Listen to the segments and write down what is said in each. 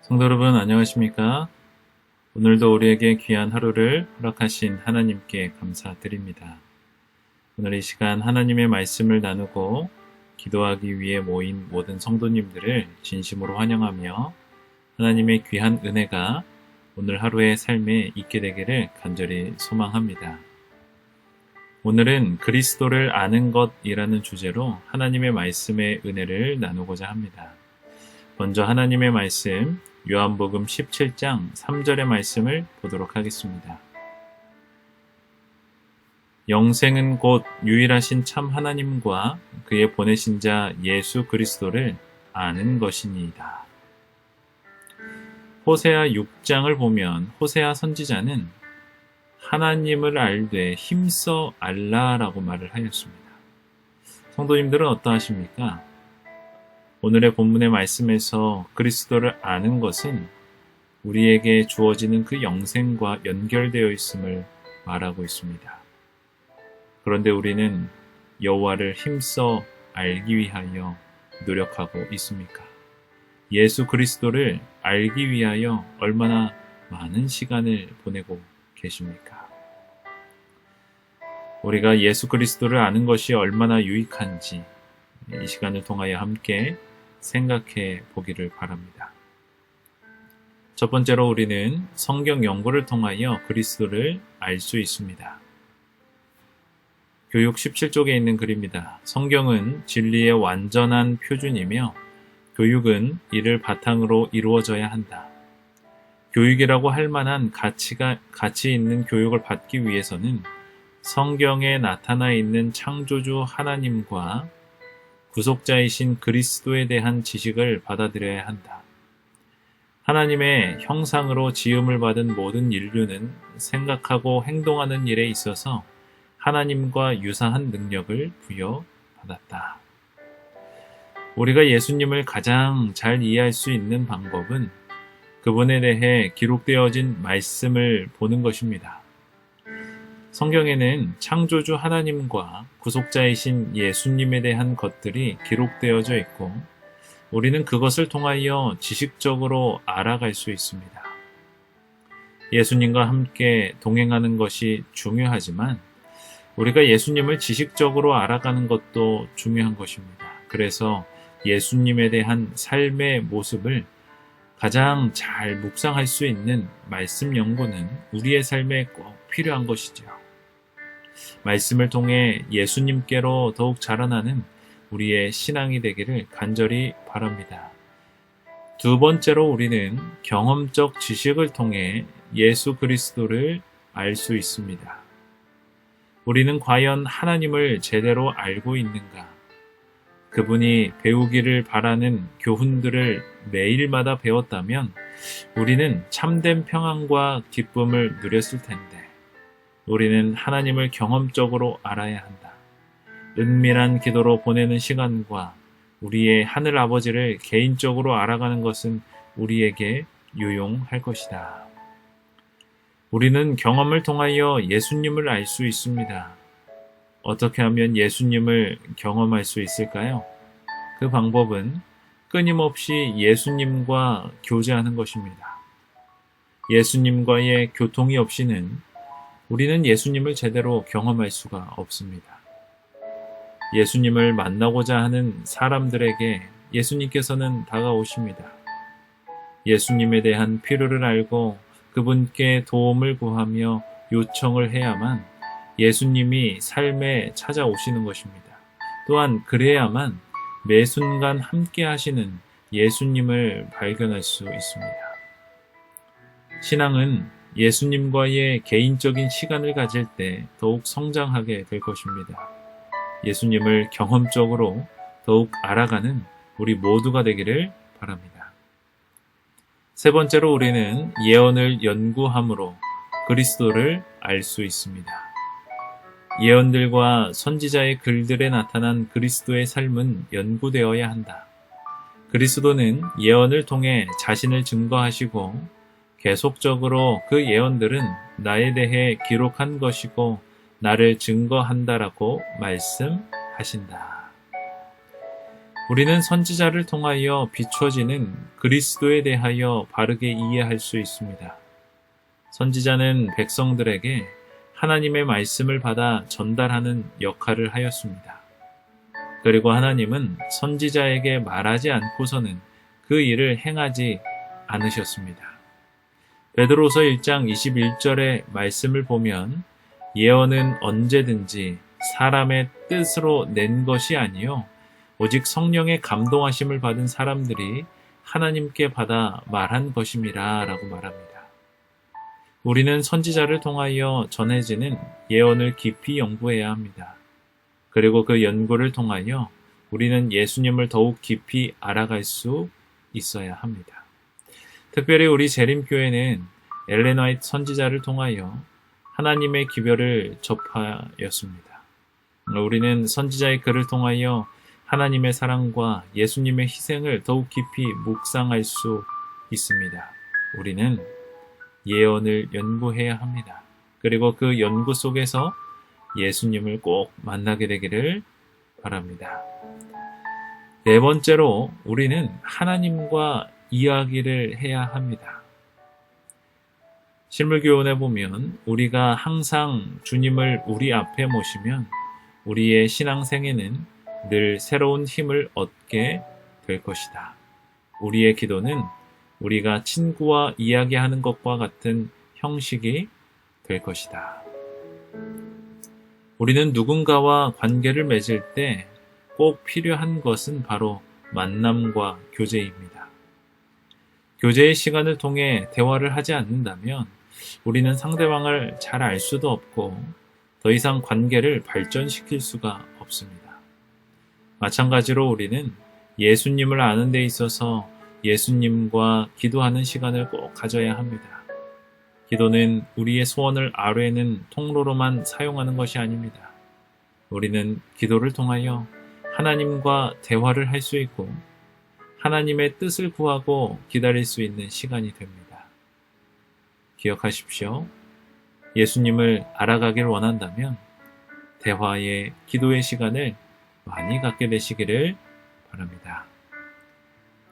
성도 여러분, 안녕하십니까? 오늘도 우리에게 귀한 하루를 허락하신 하나님께 감사드립니다. 오늘 이 시간 하나님의 말씀을 나누고 기도하기 위해 모인 모든 성도님들을 진심으로 환영하며 하나님의 귀한 은혜가 오늘 하루의 삶에 있게 되기를 간절히 소망합니다. 오늘은 그리스도를 아는 것이라는 주제로 하나님의 말씀의 은혜를 나누고자 합니다. 먼저 하나님의 말씀, 요한복음 17장 3절의 말씀을 보도록 하겠습니다. 영생은 곧 유일하신 참 하나님과 그의 보내신 자 예수 그리스도를 아는 것이니이다. 호세아 6장을 보면 호세아 선지자는 하나님을 알되 힘써 알라라고 말을 하였습니다. 성도님들은 어떠하십니까? 오늘의 본문의 말씀에서 그리스도를 아는 것은 우리에게 주어지는 그 영생과 연결되어 있음을 말하고 있습니다. 그런데 우리는 여호와를 힘써 알기 위하여 노력하고 있습니까? 예수 그리스도를 알기 위하여 얼마나 많은 시간을 보내고 계십니까? 우리가 예수 그리스도를 아는 것이 얼마나 유익한지 이 시간을 통하여 함께 생각해 보기를 바랍니다. 첫 번째로 우리는 성경 연구를 통하여 그리스도를 알 수 있습니다. 교육 17쪽에 있는 글입니다. 성경은 진리의 완전한 표준이며 교육은 이를 바탕으로 이루어져야 한다. 교육이라고 할 만한 가치 있는 교육을 받기 위해서는 성경에 나타나 있는 창조주 하나님과 구속자이신 그리스도에 대한 지식을 받아들여야 한다. 하나님의 형상으로 지음을 받은 모든 인류는 생각하고 행동하는 일에 있어서 하나님과 유사한 능력을 부여받았다. 우리가 예수님을 가장 잘 이해할 수 있는 방법은 그분에 대해 기록되어진 말씀을 보는 것입니다. 성경에는 창조주 하나님과 구속자이신 예수님에 대한 것들이 기록되어져 있고 우리는 그것을 통하여 지식적으로 알아갈 수 있습니다. 예수님과 함께 동행하는 것이 중요하지만 우리가 예수님을 지식적으로 알아가는 것도 중요한 것입니다. 그래서 예수님에 대한 삶의 모습을 가장 잘 묵상할 수 있는 말씀 연구는 우리의 삶에 꼭 필요한 것이죠. 말씀을 통해 예수님께로 더욱 자라나는 우리의 신앙이 되기를 간절히 바랍니다. 두 번째로 우리는 경험적 지식을 통해 예수 그리스도를 알 수 있습니다. 우리는 과연 하나님을 제대로 알고 있는가? 그분이 배우기를 바라는 교훈들을 매일마다 배웠다면 우리는 참된 평안과 기쁨을 누렸을 텐데 우리는 하나님을 경험적으로 알아야 한다. 은밀한 기도로 보내는 시간과 우리의 하늘 아버지를 개인적으로 알아가는 것은 우리에게 유용할 것이다. 우리는 경험을 통하여 예수님을 알 수 있습니다. 어떻게 하면 예수님을 경험할 수 있을까요? 그 방법은 끊임없이 예수님과 교제하는 것입니다. 예수님과의 교통이 없이는 우리는 예수님을 제대로 경험할 수가 없습니다. 예수님을 만나고자 하는 사람들에게 예수님께서는 다가오십니다. 예수님에 대한 필요를 알고 그분께 도움을 구하며 요청을 해야만 예수님이 삶에 찾아오시는 것입니다. 또한 그래야만 매 순간 함께 하시는 예수님을 발견할 수 있습니다. 신앙은 예수님과의 개인적인 시간을 가질 때 더욱 성장하게 될 것입니다. 예수님을 경험적으로 더욱 알아가는 우리 모두가 되기를 바랍니다. 세 번째로 우리는 예언을 연구함으로 그리스도를 알 수 있습니다. 예언들과 선지자의 글들에 나타난 그리스도의 삶은 연구되어야 한다. 그리스도는 예언을 통해 자신을 증거하시고 계속적으로 그 예언들은 나에 대해 기록한 것이고 나를 증거한다라고 말씀하신다. 우리는 선지자를 통하여 비춰지는 그리스도에 대하여 바르게 이해할 수 있습니다. 선지자는 백성들에게 하나님의 말씀을 받아 전달하는 역할을 하였습니다. 그리고 하나님은 선지자에게 말하지 않고서는 그 일을 행하지 않으셨습니다. 베드로서 1장 21절의 말씀을 보면 예언은 언제든지 사람의 뜻으로 낸 것이 아니요 오직 성령의 감동하심을 받은 사람들이 하나님께 받아 말한 것임이라 라고 말합니다. 우리는 선지자를 통하여 전해지는 예언을 깊이 연구해야 합니다. 그리고 그 연구를 통하여 우리는 예수님을 더욱 깊이 알아갈 수 있어야 합니다. 특별히 우리 재림교회는 엘렌 화이트 선지자를 통하여 하나님의 기별을 접하였습니다. 우리는 선지자의 글을 통하여 하나님의 사랑과 예수님의 희생을 더욱 깊이 묵상할 수 있습니다. 우리는 예언을 연구해야 합니다. 그리고 그 연구 속에서 예수님을 꼭 만나게 되기를 바랍니다. 네 번째로 우리는 하나님과 이야기를 해야 합니다. 실물교훈에 보면 우리가 항상 주님을 우리 앞에 모시면 우리의 신앙생에는 늘 새로운 힘을 얻게 될 것이다. 우리의 기도는 우리가 친구와 이야기하는 것과 같은 형식이 될 것이다. 우리는 누군가와 관계를 맺을 때 꼭 필요한 것은 바로 만남과 교제입니다. 교제의 시간을 통해 대화를 하지 않는다면 우리는 상대방을 잘 알 수도 없고 더 이상 관계를 발전시킬 수가 없습니다. 마찬가지로 우리는 예수님을 아는 데 있어서 예수님과 기도하는 시간을 꼭 가져야 합니다. 기도는 우리의 소원을 아뢰는 통로로만 사용하는 것이 아닙니다. 우리는 기도를 통하여 하나님과 대화를 할 수 있고 하나님의 뜻을 구하고 기다릴 수 있는 시간이 됩니다. 기억하십시오. 예수님을 알아가길 원한다면 대화의 기도의 시간을 많이 갖게 되시기를 바랍니다.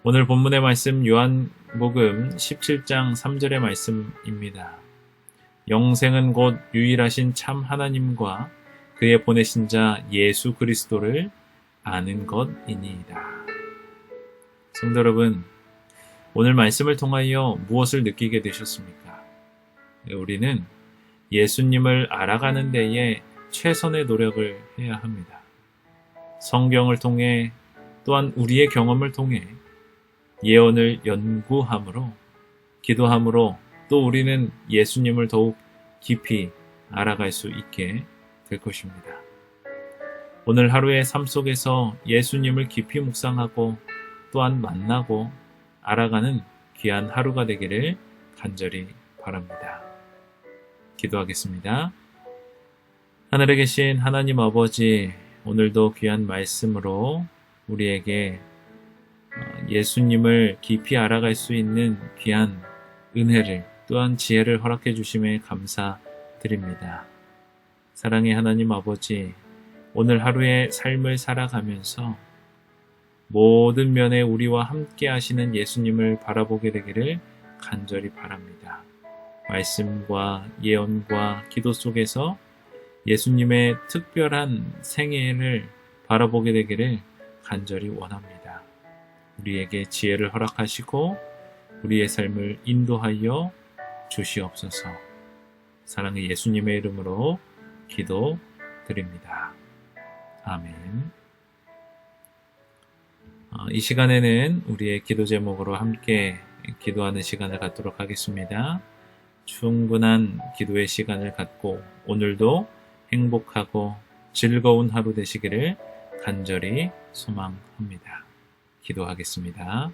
오늘 본문의 말씀 요한복음 17장 3절의 말씀입니다. 영생은 곧 유일하신 참 하나님과 그의 보내신 자 예수 그리스도를 아는 것이니이다. 성도 여러분, 오늘 말씀을 통하여 무엇을 느끼게 되셨습니까? 우리는 예수님을 알아가는 데에 최선의 노력을 해야 합니다. 성경을 통해 또한 우리의 경험을 통해 예언을 연구함으로 기도함으로 또 우리는 예수님을 더욱 깊이 알아갈 수 있게 될 것입니다. 오늘 하루의 삶 속에서 예수님을 깊이 묵상하고 또한 만나고 알아가는 귀한 하루가 되기를 간절히 바랍니다. 기도하겠습니다. 하늘에 계신 하나님 아버지, 오늘도 귀한 말씀으로 우리에게 예수님을 깊이 알아갈 수 있는 귀한 은혜를 또한 지혜를 허락해 주심에 감사드립니다. 사랑의 하나님 아버지, 오늘 하루의 삶을 살아가면서 모든 면에 우리와 함께 하시는 예수님을 바라보게 되기를 간절히 바랍니다. 말씀과 예언과 기도 속에서 예수님의 특별한 생애를 바라보게 되기를 간절히 원합니다. 우리에게 지혜를 허락하시고 우리의 삶을 인도하여 주시옵소서. 사랑의 예수님의 이름으로 기도드립니다. 아멘. 이 시간에는 우리의 기도 제목으로 함께 기도하는 시간을 갖도록 하겠습니다. 충분한 기도의 시간을 갖고 오늘도 행복하고 즐거운 하루 되시기를 간절히 소망합니다. 기도하겠습니다.